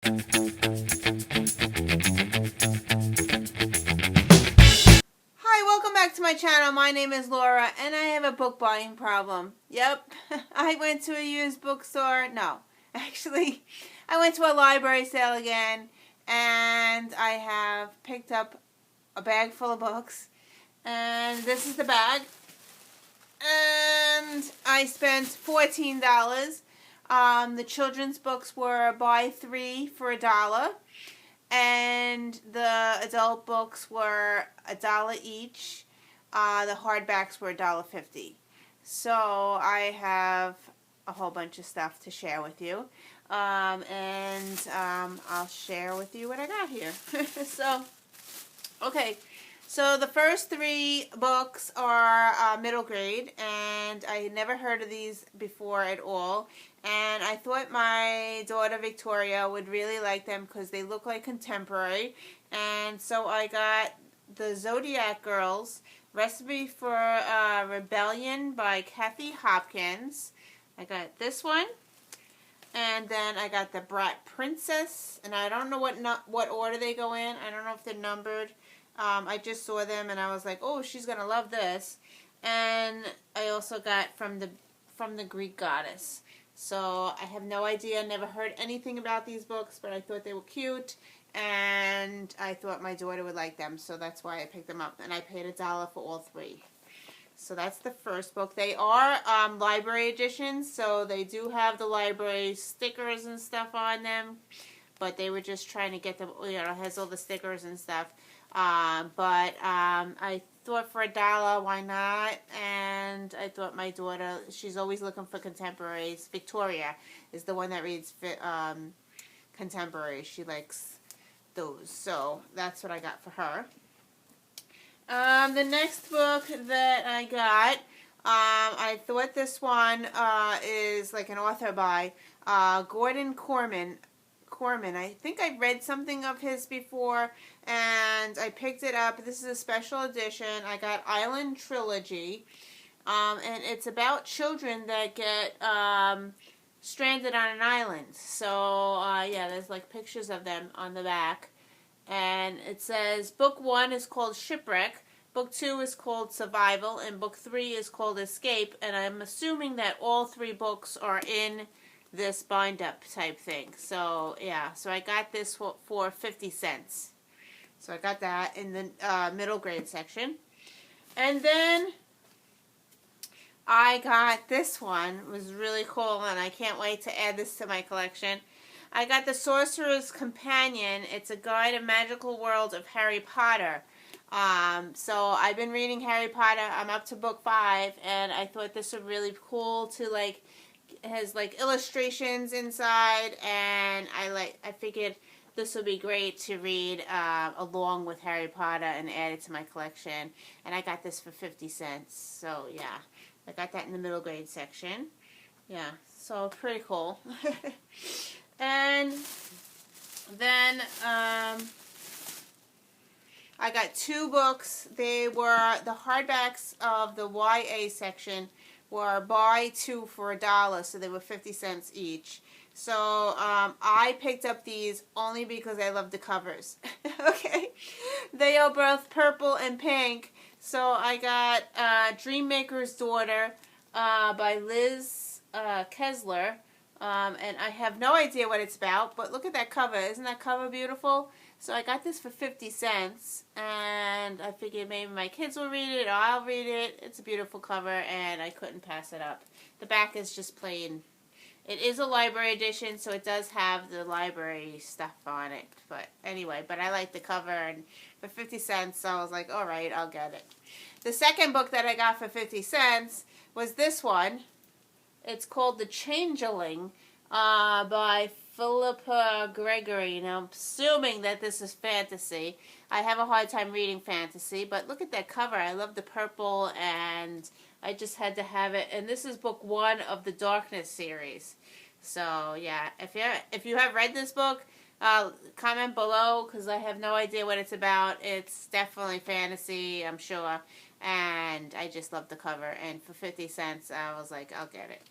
Hi, welcome back to my channel. My name is Laura and I have a book buying problem. Yep, I went to a used bookstore. No, actually, I went to a library sale again and I have picked up a bag full of books. And this is the bag. And I spent $14. The children's books were buy 3 for $1. And the adult books were $1 each. The hardbacks were $1.50. So I have a whole bunch of stuff to share with you. I'll share with you what I got here. Okay. So the first 3 books are middle grade, and I had never heard of these before at all. And I thought my daughter Victoria would really like them because they look like contemporary. And so I got the Zodiac Girls, Recipe for Rebellion by Kathy Hopkins. I got this one. And then I got the Brat Princess. And I don't know what order they go in. I don't know if they're numbered. I just saw them and I was like, oh, she's going to love this. And I also got from the Greek Goddess. So I have no idea, never heard anything about these books, but I thought they were cute, and I thought my daughter would like them, so that's why I picked them up, and I paid $1 for all 3. So that's the first book. They are library editions, so they do have the library stickers and stuff on them, but they were just trying to get them, you know, it has all the stickers and stuff. I thought for $1, why not? And I thought my daughter, she's always looking for contemporaries. Victoria is the one that reads contemporary. She likes those. So that's what I got for her. The next book that I got, I thought this one is like an author by Gordon Corman. I think I read something of his before, and I picked it up. This is a special edition. I got Island Trilogy, and it's about children that get stranded on an island. So, yeah, there's like pictures of them on the back. And it says Book 1 is called Shipwreck, Book 2 is called Survival, and Book 3 is called Escape. And I'm assuming that all 3 books are in this bind up type thing. So yeah, so I got this for 50 cents. So I got that in the middle grade section. And then I got this one. It was really cool, and I can't wait to add this to my collection. I got the Sorcerers Companion. It's a guide to magical world of Harry Potter. So I've been reading Harry Potter. I'm up to book 5, and I thought this would be really cool to like. It has like illustrations inside, and I figured this would be great to read along with Harry Potter and add it to my collection. And I got this for 50 cents. So yeah, I got that in the middle grade section. Yeah, so pretty cool. And then I got 2 books. They were the hardbacks of the YA section. Were buy 2 for $1, so they were 50 cents each. So I picked up these only because I love the covers. Okay, they are both purple and pink. So I got Dreammaker's Daughter by Liz Kessler, and I have no idea what it's about. But look at that cover! Isn't that cover beautiful? So I got this for 50 cents, and I figured maybe my kids will read it, or I'll read it. It's a beautiful cover, and I couldn't pass it up. The back is just plain. It is a library edition, so it does have the library stuff on it. But anyway, but I like the cover, and for 50 cents, so I was like, all right, I'll get it. The second book that I got for 50 cents was this one. It's called The Changeling by Philippa Gregory. Now, I'm assuming that this is fantasy. I have a hard time reading fantasy, but look at that cover. I love the purple, and I just had to have it. And this is book 1 of the Darkness series. So, yeah, if you have read this book, comment below, because I have no idea what it's about. It's definitely fantasy, I'm sure. And I just love the cover. And for 50 cents, I was like, I'll get it.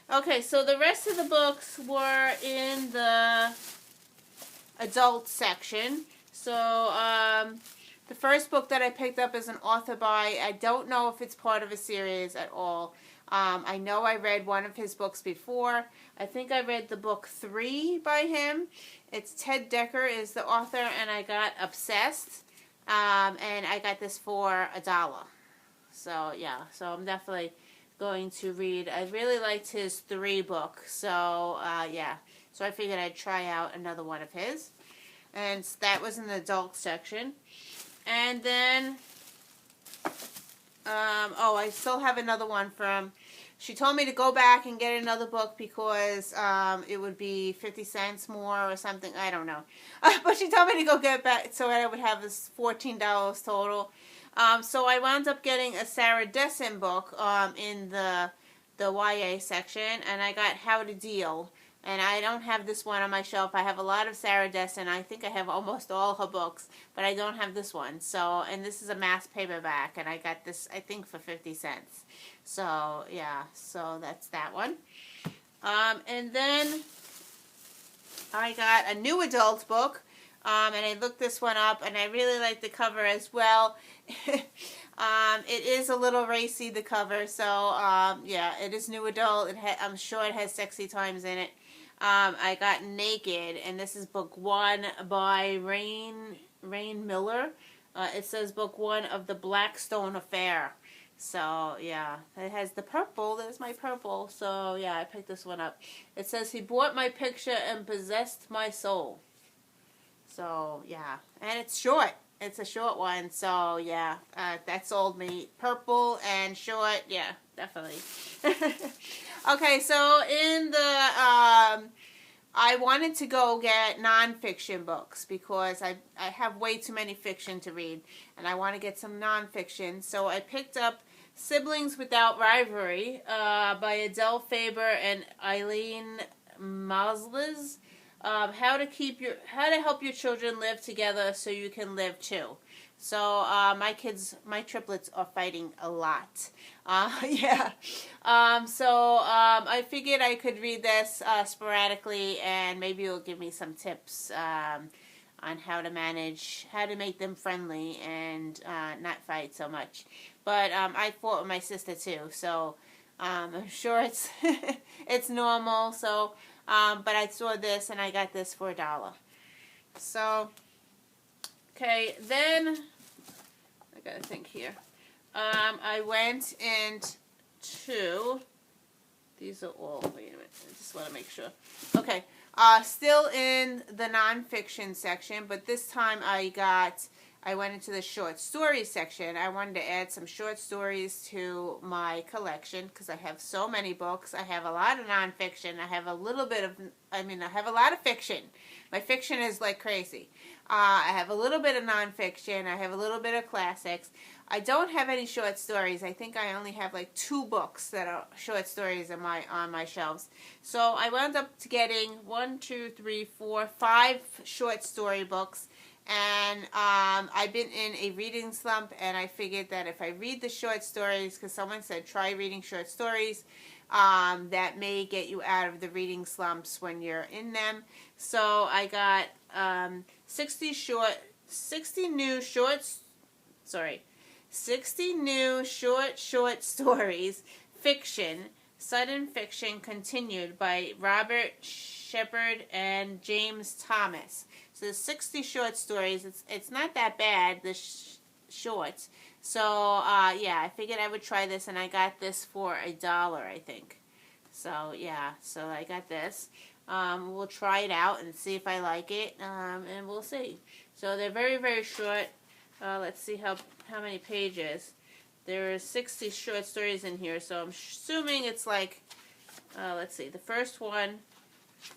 Okay, so the rest of the books were in the adult section. So the first book that I picked up is an author by, I don't know if it's part of a series at all. I know I read one of his books before. I think I read the book 3 by him. It's Ted Dekker is the author, and I got Obsessed. And I got this for $1. So, yeah. So, I'm definitely going to read. I really liked his 3 book. So, yeah. So, I figured I'd try out another one of his. And that was in the adult section. And then, I still have another one from, she told me to go back and get another book because it would be 50 cents more or something. I don't know. But she told me to go get back so I would have this $14 total. So I wound up getting a Sarah Dessen book in the YA section, and I got How to Deal. And I don't have this one on my shelf. I have a lot of Sarah Dessen. I think I have almost all her books, but I don't have this one. So, and this is a mass paperback, and I got this, I think, for 50 cents. So, yeah, so that's that one. And then I got a new adult book, and I looked this one up, and I really like the cover as well. It is a little racy, the cover, so, yeah, it is new adult. I'm sure it has sexy times in it. I got Naked, and this is book 1 by Rain Miller. It says book 1 of the Blackstone Affair. So, yeah, it has the purple. There's my purple. So, yeah, I picked this one up. It says, he bought my picture and possessed my soul. So, yeah, and it's short. It's a short one. So, yeah, that sold me. Purple and short, yeah, definitely. Okay, so in the, I wanted to go get nonfiction books because I have way too many fiction to read, and I want to get some nonfiction. So I picked up Siblings Without Rivalry by Adele Faber and Eileen Masles. How to help your children live together so you can live too. So, my triplets are fighting a lot. Yeah. I figured I could read this sporadically, and maybe it'll give me some tips on how to make them friendly and not fight so much. But I fought with my sister too, so I'm sure it's it's normal. So, but I saw this and I got this for $1. So. Okay, then, I gotta think here. I went into, these are all, wait a minute, I just want to make sure. Okay, still in the nonfiction section, but this time I went into the short stories section. I wanted to add some short stories to my collection because I have so many books. I have a lot of nonfiction. I have a lot of fiction. My fiction is like crazy. I have a little bit of nonfiction. I have a little bit of classics. I don't have any short stories. I think I only have like 2 books that are short stories on my shelves. So I wound up getting 5 short story books. And I've been in a reading slump, and I figured that if I read the short stories, because someone said try reading short stories, that may get you out of the reading slumps when you're in them. So I got 60 new short stories, fiction, sudden fiction continued by Robert Shepard and James Thomas. So there's 60 short stories. It's not that bad, the shorts. So, yeah, I figured I would try this, and I got this for $1, I think. So, yeah, so I got this. We'll try it out and see if I like it, and we'll see. So they're very, very short. Let's see how many pages. There are 60 short stories in here, so I'm assuming it's like, let's see, the first one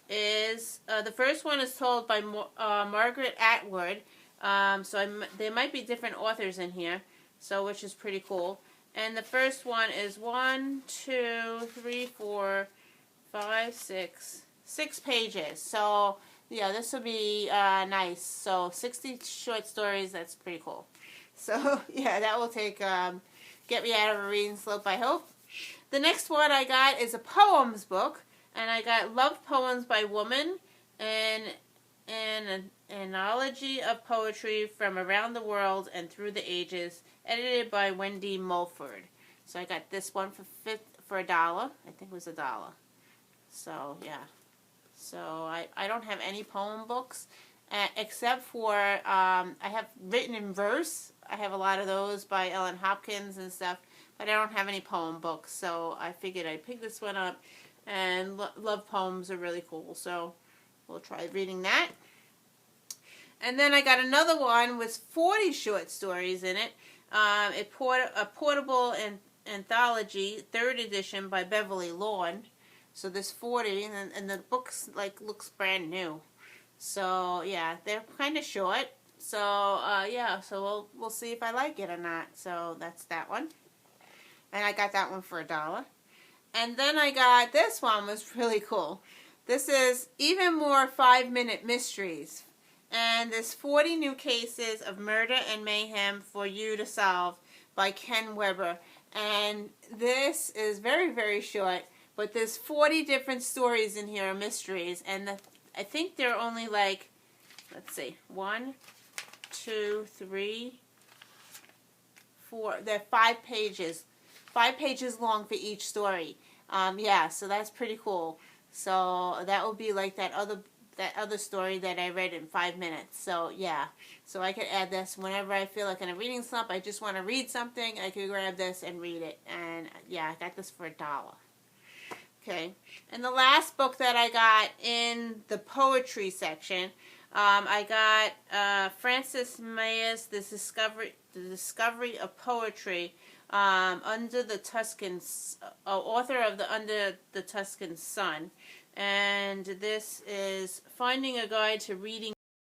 is told by Margaret Atwood. There might be different authors in here, so which is pretty cool. And the first one is 6 pages. So yeah, this will be nice. So 60 short stories. That's pretty cool. So yeah, that will get me out of a reading slump, I hope. The next one I got is a poems book. And I got Love Poems by Woman, and an anthology of poetry from around the world and through the ages, edited by Wendy Mulford. So I got this one for $1. I think it was $1. So yeah. So I don't have any poem books, except for I have written in verse. I have a lot of those by Ellen Hopkins and stuff, but I don't have any poem books. So I figured I'd pick this one up, and love poems are really cool. So we'll try reading that. And then I got another one with 40 short stories in it. A portable anthology, 3rd edition by Beverly Lorne. So there's 40, and the book's looks brand new. So yeah, they're kind of short. So yeah, so we'll see if I like it or not. So that's that one. And I got that one for $1. And then I got this one, was really cool. This is Even More 5-Minute Mysteries. And there's 40 new cases of murder and mayhem for you to solve by Ken Weber. And this is very, very short, but there's 40 different stories in here, mysteries. And I think they're only let's see, 1, 2, 3, 4. They're 5 pages. 5 pages long for each story. Yeah, so that's pretty cool. So that will be like that other story that I read in 5 minutes. So yeah, so I could add this whenever I feel like in a reading slump, I just want to read something, I could grab this and read it. And yeah, I got this for $1. Okay, and the last book that I got in the poetry section, I got Francis Mayer's The Discovery of Poetry, Under the Tuscan, author of the Under the Tuscan Sun. And this is Finding a Guide to Reading